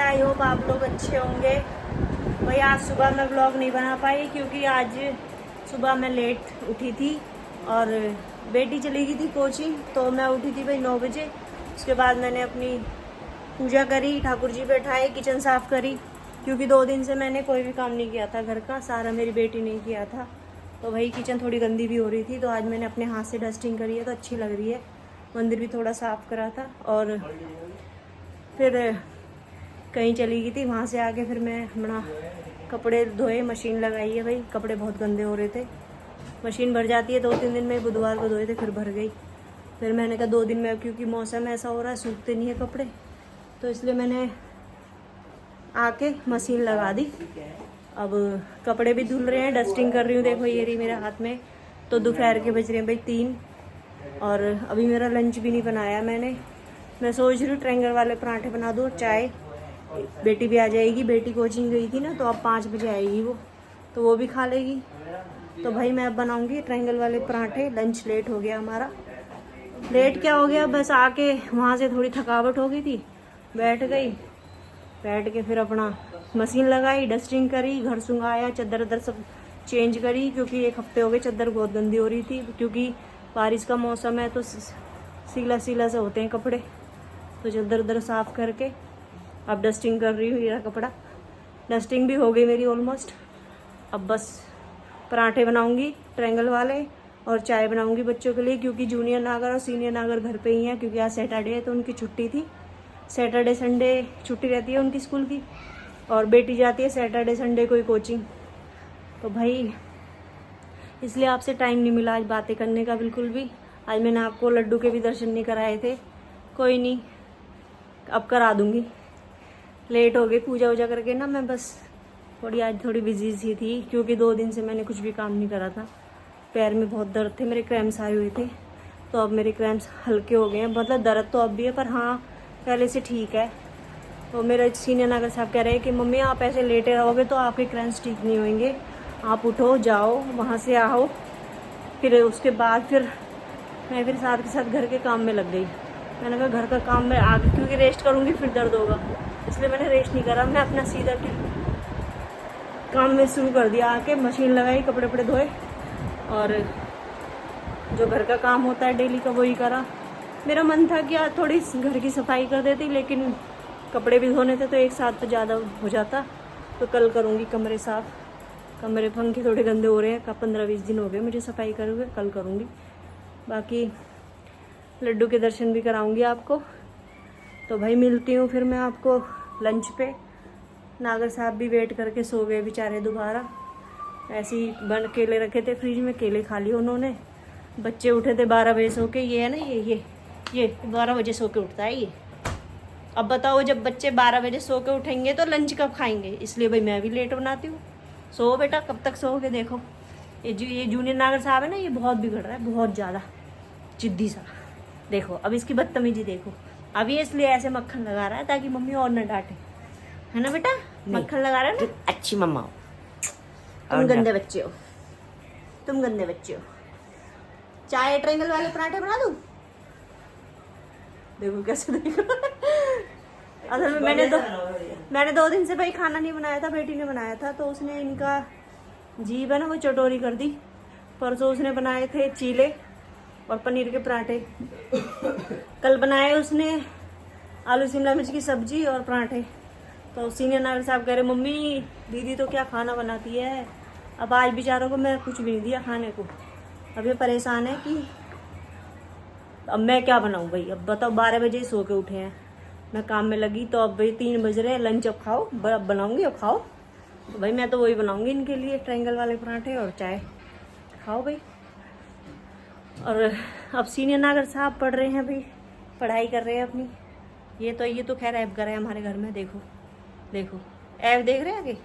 I hope आप लोग अच्छे होंगे। भाई आज सुबह मैं ब्लॉग नहीं बना पाई क्योंकि आज सुबह मैं लेट उठी थी और बेटी चली गई थी कोचिंग, तो मैं उठी थी भाई 9 बजे। उसके बाद मैंने अपनी पूजा करी, ठाकुर जी बैठाए, किचन साफ़ करी क्योंकि 2 दिन से मैंने कोई भी काम नहीं किया था घर का, सारा मेरी बेटी ने किया था। तो भाई किचन थोड़ी गंदी भी हो रही थी, तो आज मैंने अपने हाथ से डस्टिंग करी है तो अच्छी लग रही है। मंदिर भी थोड़ा साफ़ करा था और फिर कहीं चली गई थी, वहाँ से आके फिर मैं अपना कपड़े धोए, मशीन लगाई है। भाई कपड़े बहुत गंदे हो रहे थे, मशीन भर जाती है 2-3 दिन में। बुधवार को धोए थे फिर भर गई। फिर मैंने कहा 2 दिन में, क्योंकि मौसम ऐसा हो रहा है सूखते नहीं है कपड़े, तो इसलिए मैंने आके मशीन लगा दी। अब कपड़े भी धुल रहे हैं, डस्टिंग कर रही हूँ। देखो ये रही मेरे हाथ में। तो दोपहर के बज रहे हैं भाई 3 और अभी मेरा लंच भी नहीं बनाया मैंने। मैं सोच रही हूँ ट्रायंगल वाले पराठे बना दूँ और चाय। बेटी भी आ जाएगी, बेटी कोचिंग गई थी ना, तो अब 5 बजे आएगी वो, तो वो भी खा लेगी। तो भाई मैं अब बनाऊँगी ट्रायंगल वाले पराठे। लंच लेट हो गया हमारा। लेट क्या हो गया, बस आके वहाँ से थोड़ी थकावट हो गई थी, बैठ के फिर अपना मशीन लगाई, डस्टिंग करी, घर सुंघाया, चद्दर उद्दर सब चेंज करी क्योंकि 1 हफ्ते हो गए चद्दर बहुत गंदी हो रही थी। क्योंकि बारिश का मौसम है तो सीला सीला से होते हैं कपड़े, तो चद्दर उद्दर साफ़ करके अब डस्टिंग कर रही हूँ। ये कपड़ा डस्टिंग भी हो गई मेरी ऑलमोस्ट। अब बस पराठे बनाऊँगी ट्रायंगल वाले और चाय बनाऊँगी बच्चों के लिए, क्योंकि जूनियर नागर और सीनियर नागर घर पे ही हैं क्योंकि आज सैटरडे है तो उनकी छुट्टी थी। सैटरडे संडे छुट्टी रहती है उनकी स्कूल की, और बेटी जाती है सैटरडे संडे कोई कोचिंग। तो भाई इसलिए आपसे टाइम नहीं मिला आज बातें करने का बिल्कुल भी। आज मैंने आपको लड्डू के भी दर्शन नहीं कराए थे। कोई नहीं, अब करा दूँगी। लेट हो गई पूजा वूजा करके ना, मैं बस आज थोड़ी बिजी सी थी क्योंकि 2 दिन से मैंने कुछ भी काम नहीं करा था। पैर में बहुत दर्द थे, मेरे क्रैम्स आए हुए थे, तो अब मेरे क्रैम्स हल्के हो गए हैं। मतलब दर्द तो अब भी है पर हाँ पहले से ठीक है। तो मेरे सीनियर नागर साहब कह रहे हैं कि मम्मी आप ऐसे लेटे रहोगे तो आपके क्रैम्स ठीक नहीं होंगे, आप उठो जाओ वहाँ से आओ। फिर उसके बाद फिर मैं साथ के साथ घर के काम में लग गई। मैंने कहा घर का काम में आगे क्योंकि रेस्ट करूँगी फिर दर्द होगा, इसलिए मैंने रेस्ट नहीं करा। मैं अपना सीधा काम में शुरू कर दिया। आके मशीन लगाई, कपड़े वपड़े धोए और जो घर का काम होता है डेली का वही करा। मेरा मन था कि आज थोड़ी घर की सफाई कर देती, लेकिन कपड़े भी धोने थे तो एक साथ तो ज़्यादा हो जाता। तो कल करूँगी कमरे साफ़। कमरे पंखे थोड़े गंदे हो रहे हैं, 15-20 दिन हो गए मुझे सफाई करे हुए, कल करूँगी। बाकी लड्डू के दर्शन भी कराऊँगी आपको। तो भाई मिलती हूँ फिर मैं आपको लंच पे। नागर साहब भी वेट करके सो गए बेचारे दोबारा। ऐसे ही बन केले रखे थे फ्रिज में, केले खा लिए उन्होंने। बच्चे उठे थे 12 बजे सो के। ये है ना ये 12 बजे सो के उठता है ये। अब बताओ जब बच्चे 12 बजे सो के उठेंगे तो लंच कब खाएंगे, इसलिए भाई मैं भी लेट बनाती हूँ। सो बेटा कब तक सोओगे। देखो ये जूनियर नागर साहब है ना, ये बहुत बिगड़ रहा है, बहुत ज़्यादा जिद्दी सा। देखो अब इसकी बदतमीजी देखो। अब ये इसलिए ऐसे मक्खन लगा रहा है ताकि मम्मी और न डांटे, है ना बेटा। मक्खन लगा रहा है ना, अच्छी मम्मा हो। तुम गंदे बच्चे हो, तुम गंदे बच्चे हो। चाय ट्रायंगल वाले पराठे बना दूं। देखो कैसे देखो। असल में मैंने 2 दिन से भाई खाना नहीं बनाया था, बेटी ने बनाया था, तो उसने इनका जीभ है ना वो चटोरी कर दी। परसों उसने बनाए थे चीले और पनीर के पराठे। कल बनाए उसने आलू शिमला मिर्च की सब्जी और पराठे। तो सीनियर नागर साहब कह रहे मम्मी दीदी तो क्या खाना बनाती है। अब आज बेचारों को मैं कुछ भी नहीं दिया खाने को। अब ये परेशान है कि अब मैं क्या बनाऊं भाई। अब बताओ 12 बजे ही सो के उठे हैं, मैं काम में लगी, तो अब भाई 3 बज रहे हैं। लंच अब खाओ, अब बनाऊंगी, अब खाओ। तो भाई मैं तो वही बनाऊंगी इनके लिए, ट्रायंगल वाले पराठे और चाय। खाओ भाई। और अब सीनियर नागर साहब पढ़ रहे हैं भाई, पढ़ाई कर रहे हैं अपनी। ये तो खैर ऐप कर है हमारे घर में। देखो ऐप देख रहे हैं आगे,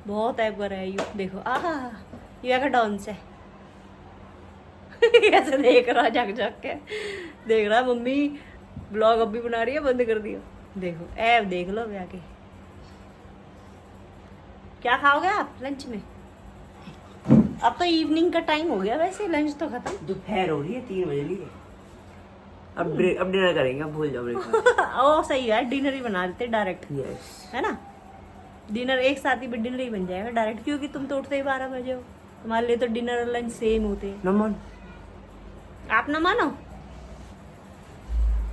बहुत ऐप कर है यू। देखो आहा ये का डांस है। कैसे देख रहा झक के देख रहा। मम्मी ब्लॉग अब भी बना रही है, बंद कर दिया। देखो ऐप देख लो आके। क्या खाओगे आप लंच में। अब तो इवनिंग का टाइम हो गया, वैसे लंच तो खत्म। दोपहर हो रही है, 3 बज रही है। अब डिनर करेंगे, अब भूल जाओ ब्रेकफास्ट। ओ सही है, डिनर ही बना देते डायरेक्ट, यस। है ना। डिनर एक साथ ही डिनर ही बन जाएगा डायरेक्ट, क्योंकि तुम तो उठते ही 12 बजे हो, तुम्हारे लिए तो डिनर और लंच सेम होते हैं। नमन आप ना मानो।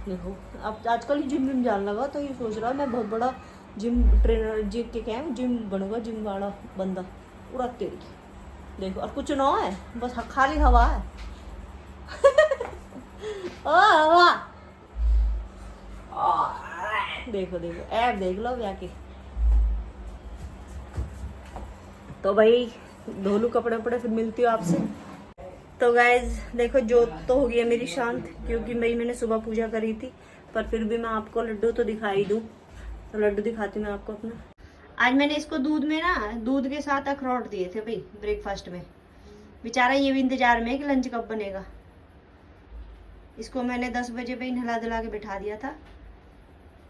देखो अब आजकल जिम विम जाने लगा, तो ये सोच रहा मैं बहुत बड़ा जिम ट्रेनर, जिम के क्या है, जिम बनूंगा, जिम वाला बंदा पूरा तेरी। देखो और कुछ ना है, बस खाली हवा है। ओ हवा। देखो देखो ऐप देख लो ब्याह की। तो भाई धो लूं कपड़े वपड़े, फिर मिलती हूँ आपसे। तो गाइज देखो जोत तो हो गई है मेरी शांत, क्योंकि मैंने सुबह पूजा करी थी, पर फिर भी मैं आपको लड्डू तो दिखा ही दूं। तो लड्डू दिखाती हूँ मैं आपको अपना। आज मैंने इसको दूध में ना, दूध के साथ अखरोट दिए थे भाई ब्रेकफास्ट में। बेचारा ये भी इंतजार में है कि लंच कब बनेगा। इसको मैंने 10 बजे पे नहला धुला के बिठा दिया था,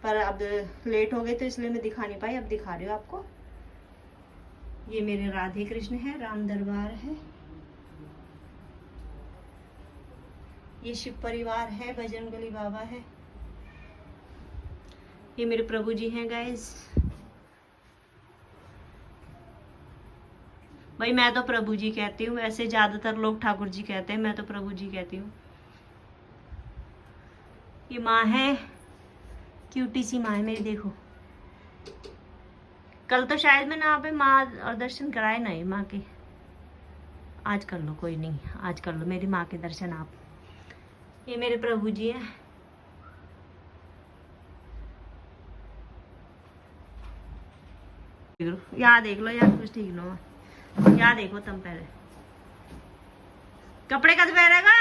पर अब लेट हो गए तो इसलिए मैं दिखा नहीं पाई, अब दिखा रही हूँ आपको। ये मेरे राधे कृष्ण है, राम दरबार है, ये शिव परिवार है, बजरंगबली बाबा है, ये मेरे प्रभु जी हैं गाइस। भाई मैं तो प्रभु जी कहती हूँ, वैसे ज्यादातर लोग ठाकुर जी कहते हैं, मैं तो प्रभु जी कहती हूँ। ये माँ है, क्यूटी सी माँ है मेरी, देखो। कल तो शायद मैंने आप माँ और दर्शन कराए नहीं माँ के, आज कर लो, कोई नहीं, आज कर लो मेरी माँ के दर्शन आप। ये मेरे प्रभु जी हैं। यहाँ देख लो यार, कुछ ठीक ना, यहाँ देखो तुम पहले कपड़े कद पहनेगा।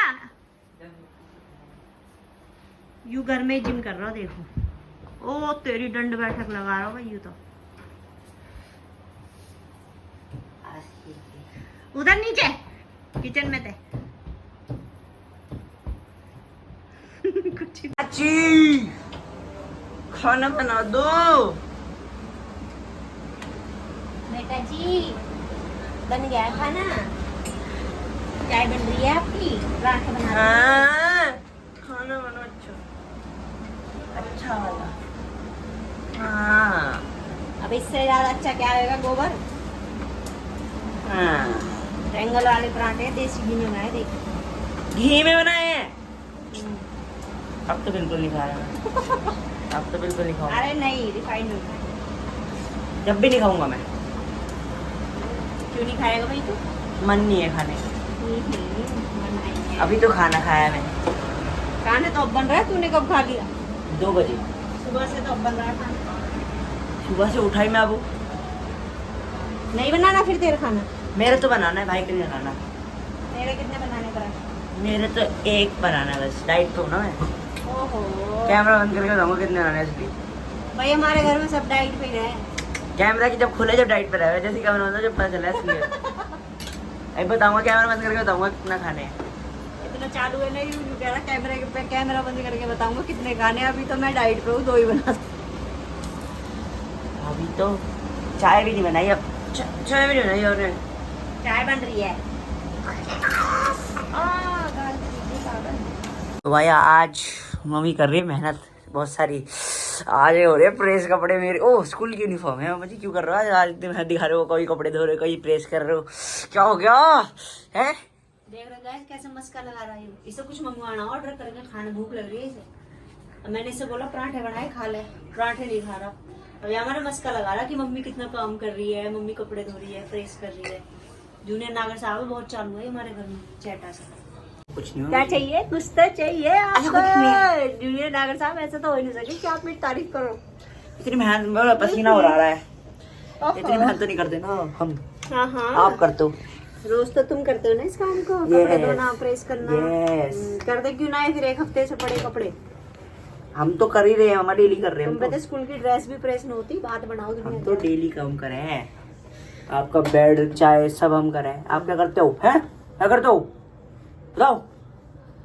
यू घर में जिम कर रहा हो, देखो। ओ तेरी दंड बैठक लगा रहा हो भाई, यू तो उधर नीचे किचन में थे। कुछ चाची खाना बना दो। बेटा जी बन गया खाना, चाय बन रही है आपकी, पराठे बना रही हैं। हाँ खाना बनो अच्छा वाला। हाँ अब इससे ज्यादा अच्छा क्या होगा, गोबर। हाँ ट्रायंगल वाले पराठे देसी घी में बनाए, देखो। घी में बनाए हैं। अब तो बिल्कुल नहीं खा रहा मैं, अब तो बिल्कुल नहीं खाऊंगा। अरे नहीं, रिफाइंड में। जब भी नहीं खाऊंगा मैं। क्यों नहीं खाएगा भाई तू? मन नहीं है खाने का। मन नहीं है। अभी तो खाना खाया मैंने। खाना तो अब बन रहा है, तूने कब खा लिया? 2 बजे सुबह से तो अब बन रहा था। सुबह से उठा ही मैं। अब नहीं बनाना फिर तेरा खाना? मेरे तो बनाना है, भाई के लिए बनाना। मेरे कितने बनाने पर? मेरे तो एक बनाना है बस, डाइट तो ना मैं। ओहो कैमरा बंद करके बताऊंगा कितने बनाने हैं इसलिए। भाई हमारे घर में सब डाइट पे ही रहे। कैमरा की जब खुले जब डाइट पे रहे, जैसे कैमरा होता जब पता चला इसलिए। अभी बताऊंगा, कैमरा बंद करके बताऊंगा कितना खाने हैं। इतना चालू है नहीं, कह रहा कैमरे पे, कैमरा बंद करके बताऊंगा कितने खाने। अभी तो मैं डाइट पे हूँ, 2 ही बना। अभी तो चाय भी नहीं बनाई, अब चाय भी नहीं बनाई और चाय बन रही है। तो भाई आज मम्मी कर रही है मेहनत बहुत सारी। आज हो रहे प्रेस कपड़े मेरे। ओ स्कूल की यूनिफॉर्म है, मुझे क्यों कर रहा है आज इतनी मेहनत दिखा रहे हो, कभी कपड़े धो रहे हो, कभी प्रेस कर रहे हो, क्या हो गया है? देख रहे गाइस कैसे मस्का लगा रहा है। इसे कुछ मंगवाना, ऑर्डर करके खाना, भूख लग रही है इसे। अब मैंने इससे बोला पराठे बनाए खा ले, पराठे नहीं खा रहा। अब हमारा मस्का लगा रहा कि मम्मी कितना काम कर रही है, मम्मी कपड़े धो रही है, प्रेस कर रही है। जूनियर नागर साहब बहुत चालू है हमारे घर में, चैटा सा। कुछ नहीं क्या चाहिए? कुछ तो चाहिए आपको। जूनियर नागर साहब ऐसा तो हो ही नहीं सके कि आप मेरी तारीफ करो। इतनी मेहनत, पसीना हो रहा है। इतनी मेहनत तो नहीं करते ना हम। हाँ हाँ आप करते हो रोज तो तुम करते हो ना इस काम को, कपड़े धोना, प्रेस करना। करते क्यों ना है फिर एक हफ्ते से पड़े कपड़े? हम तो कर ही रहे हैं, हम डेली कर रहे हैं। तुम पता स्कूल की ड्रेस भी प्रेस नहीं होती, बात बनाओ। हम तो डेली काम कर रहे हैं। आपका बेड चाय सब हम कर रहे हैं। आप क्या करते हो? हैं क्या करते हो बताओ?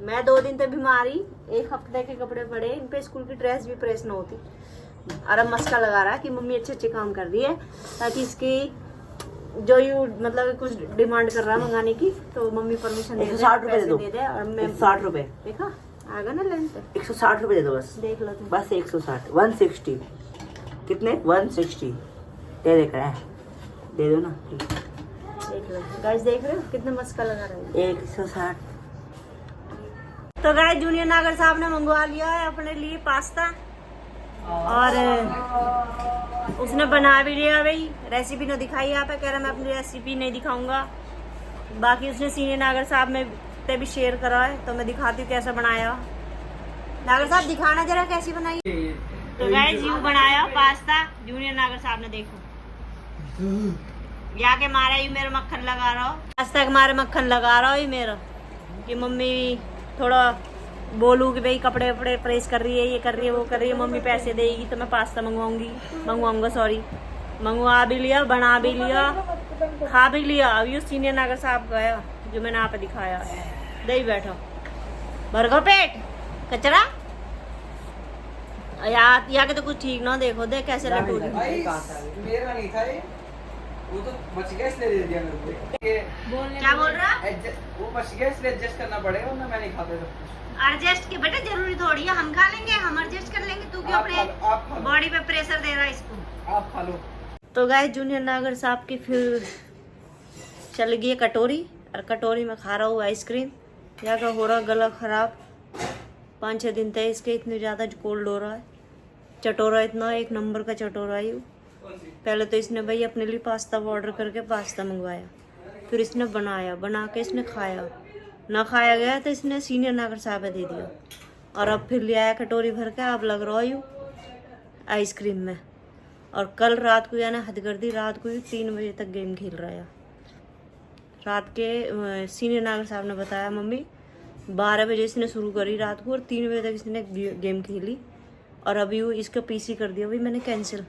मैं 2 दिन तक बीमारी, 1 हफ्ते के कपड़े पड़े, इन पे स्कूल की ड्रेस भी प्रेस न होती। और अब मस्का लगा रहा है कि मम्मी अच्छे अच्छे काम कर रही है, ताकि इसकी जो यू मतलब कुछ डिमांड कर रहा है मंगाने की, तो मम्मी परमिशन दे दे, 160 रुपए पैसे दो। दे दे। और मैं 60 रुपए देखा आएगा ना लेंथ? 160 रुपये दे दो बस। देख लो तुम। बस 160, 160 कितने? 160 दे देख रहा है, दे दो ना। देख लो गाइस, देख रहे हो कितना मस्का लगा रहे हैं। 160। तो गाइस जूनियर नागर साहब ने मंगवा लिया है अपने लिए पास्ता, और उसने बना भी लिया भाई। रेसिपी ने दिखाई यहाँ पे, कह रहा मैं अपनी रेसिपी नहीं दिखाऊंगा। बाकी उसने सीनियर नागर साहब में ते भी शेयर करा है, तो मैं दिखाती हूँ कैसा बनाया। नागर साहब दिखाना जरा कैसी बनाई। तो गाइस यूं बनाया पास्ता जूनियर नागर साहब ने, देखो या के मारा यू मेरा मक्खन लगा रहा हो, पास्ता के मारे मक्खन लगा रहा हो ये मेरा, कि मम्मी थोड़ा बोलूँ कि भाई कपड़े वपड़े प्रेस कर रही है, ये कर रही है, वो कर रही है, मम्मी पैसे देगी तो मैं पास्ता मंगवाऊंगा सॉरी, मंगवा भी लिया, बना भी लिया, खा भी लिया। अब ये सीनियर नागर साहब गया जो मैंने आप दिखाया, दे ही बैठा भरगो पेट कचरा यार, यहाँ के तो कुछ ठीक ना, देखो देख कैसे लटू रही। मेरा नहीं था ये, वो तो बच गया इसलिए दे दिया मेरे को। क्या बोल रहा? वो बच गया इसलिए एडजस्ट करना पड़ेगा, वरना मैं नहीं खाता सब कुछ। एडजस्ट की बेटा जरूरी थोड़ी है, हम खा लेंगे, हम एडजस्ट कर लेंगे। तू क्यों अपने बॉडी पे प्रेशर दे रहा है इसको? आप खा लो। तो गाइस जूनियर नागर साहब की फिर चल गई है कटोरी, और कटोरी में खा रहा हूँ आइसक्रीम। यहाँ का हो रहा गला खराब, 5-6 दिन तक इसके इतने ज़्यादा कोल्ड हो रहा है। चटोरा इतना एक नंबर का चटोरा ही। पहले तो इसने भाई अपने लिए पास्ता ऑर्डर करके पास्ता मंगवाया, फिर इसने बना के इसने खाया, ना खाया गया तो इसने सीनियर नागर साहब दे दिया, और अब फिर ले आया कटोरी भर के। अब लग रहा है आइसक्रीम में। और कल रात को यानी हदगर्दी रात को 3 बजे तक गेम खेल रहा है। रात के सीनियर नागर साहब ने बताया मम्मी 12 बजे इसने शुरू करी रात को, और 3 बजे तक इसने गेम खेली। और अभी वो इसका पीसी कर दिया भाई मैंने कैंसिल,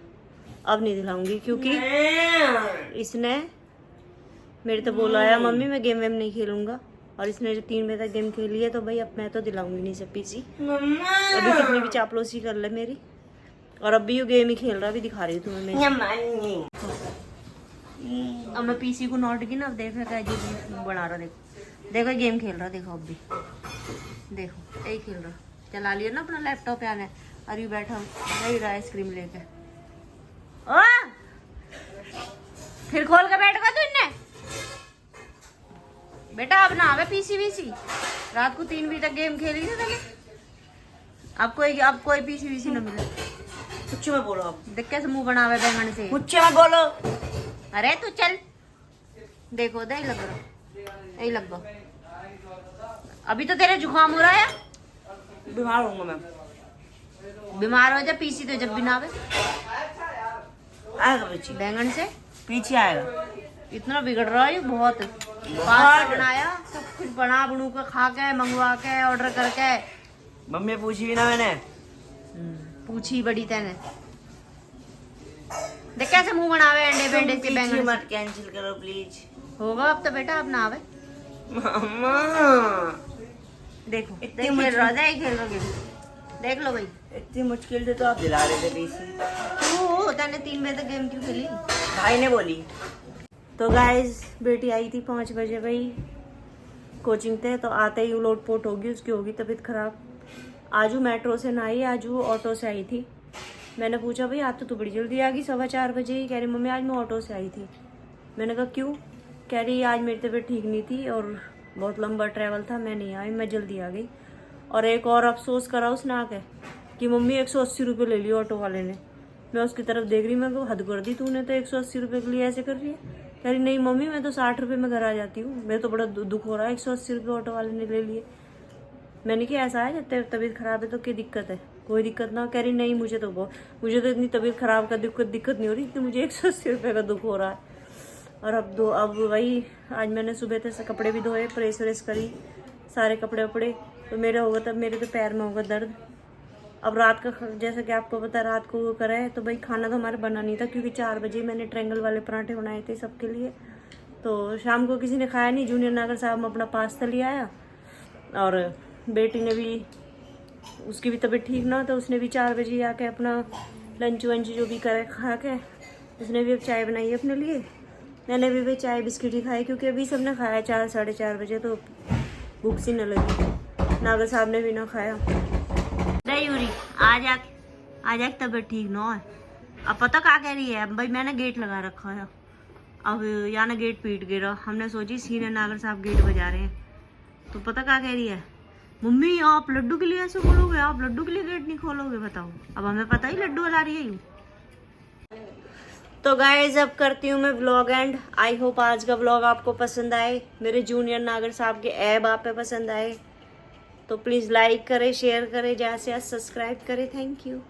अब नहीं दिलाऊंगी, क्योंकि इसने मेरे तो बोला है मम्मी मैं गेम वेम नहीं खेलूंगा, और इसने जो 3 बजे तक गेम खेली है तो भाई अब मैं तो दिलाऊंगी नहीं सब पीसी। अभी कितनी भी चापलूसी कर ले मेरी, और अब भी वो गेम ही खेल रहा, अभी दिखा रही हूँ तुम्हें मैं। अब मैं पीसी को नॉट की ना, अब देख रहा है बना रहा, देखो गेम खेल रहा, देखो अब भी देखो यही खेल रहा, चला लिया ना अपना लैपटॉप पे आने, अरे बैठा नहीं रहा आइसक्रीम लेके। ओ फिर खोल के बैठ गया तू इनने बेटा, अब ना आवे पीसी वीसी, रात को 3 बजे तक गेम खेली ना लगे, अब कोई पीसी वीसी ना मिले। कुछ में बोलो आप, देख कैसे मुंह बनावे बैंगन से, कुछ में बोलो। अरे तू चल, देखो दे लग रहा, यही लग रहा। अभी तो तेरे जुकाम हो रहा है, बीमार होऊंगा मैं। बीमार हो जा, पीसी तो जब भी ना आवे आएगा पीछे, बैंगन से पीछे आएगा। इतना बिगड़ रहा है बहुत। पास्ता बनाया, सब कुछ बना बनू के खा के मंगवा के ऑर्डर करके। मम्मी पूछी भी ना मैंने, पूछी बड़ी तेने, देख कैसे मुंह बनावे अंडे बेंडे से बैंगन से। मत कैंसिल करो प्लीज। होगा अब तो बेटा, अब ना आवे। मम्मा देखो इतनी देख खेल रहा है, खेल रहा गेम, देख लो भाई। इतनी मुश्किल से तो आप दिला रहे थे पीसी। तू तेने 3 बजे तक गेम क्यों खेली? भाई ने बोली। तो गाइस बेटी आई थी 5 बजे भाई कोचिंग थे, तो आते ही लोटपोट होगी, उसकी होगी तबीयत खराब। आजू मेट्रो से ना आई, आजू ऑटो से आई थी। मैंने पूछा भाई आज तो तू बड़ी जल्दी आ गई, 4:15 बजे ही। कह रही मम्मी आज मैं ऑटो से आई थी। मैंने कहा क्यों? कह रही आज मेरी तबीयत ठीक नहीं थी और बहुत लंबा ट्रैवल था, मैं नहीं आई, मैं जल्दी आ गई। और एक और अफसोस करा उसने आके कि मम्मी 180 रुपये ले लियो ऑटो वाले ने। मैं उसकी तरफ देख रही, मैं को हद कर दी तूने तो 180 रुपये के लिए ऐसे कर रही है। कह रही नहीं मम्मी मैं तो 60 रुपये में घर आ जाती हूँ, मेरे तो बड़ा दुख हो रहा है, 180 रुपये ऑटो वाले ने ले लिए। मैंने कहा ऐसा है जब तेरी तबीयत खराब है तो क्या दिक्कत है? कोई दिक्कत ना। कह रही नहीं मुझे तो इतनी तबीयत खराब का दिक्कत नहीं हो रही, इतनी मुझे 180 रुपये का दुख हो रहा है। और अब वही आज मैंने सुबह से कपड़े भी धोए, प्रेस व्रेस करी, सारे कपड़े वपड़े, तो मेरे होगा तब मेरे तो पैर में होगा दर्द। अब रात का जैसा कि आपको पता रात को वो करा है, तो भाई खाना तो हमारा बना नहीं था, क्योंकि 4 बजे मैंने ट्रायंगल वाले पराठे बनाए थे सबके लिए। तो शाम को किसी ने खाया नहीं। जूनियर नागर साहब अपना पास्ता ले आया, और बेटी ने भी, उसकी भी तबीयत ठीक ना, तो उसने भी 4 बजे आके अपना लंच वंच जो भी करे खा के, उसने भी अब चाय बनाई है अपने लिए। मैंने भी भाई चाय बिस्किट ही खाई, क्योंकि अभी सबने खाया 4 साढ़े 4 बजे, तो भूख सी न लगी। नागर साहब ने भी ना खाया। नहीं यूरी आज तबीयत ठीक ना है। अब पता क्या कह रही है भाई, मैंने गेट लगा रखा है, अब या ना गेट पीट गिरा। हमने सोची सीने नागर साहब गेट बजा रहे हैं, तो पता क्या कह रही है, मम्मी आप लड्डू के लिए ऐसे बोलोगे, आप लड्डू के लिए गेट नहीं खोलोगे, बताओ। अब हमें पता ही लड्डू ला रही है यूं। तो गाइज अब करती हूँ मैं व्लॉग एंड। आई होप आज का व्लॉग आपको पसंद आए, मेरे जूनियर नागर साहब के ऐब आप पे पसंद आए, तो प्लीज़ लाइक करें, शेयर करें, ज़्यादा से ज़्यादा सब्सक्राइब करें। Thank you.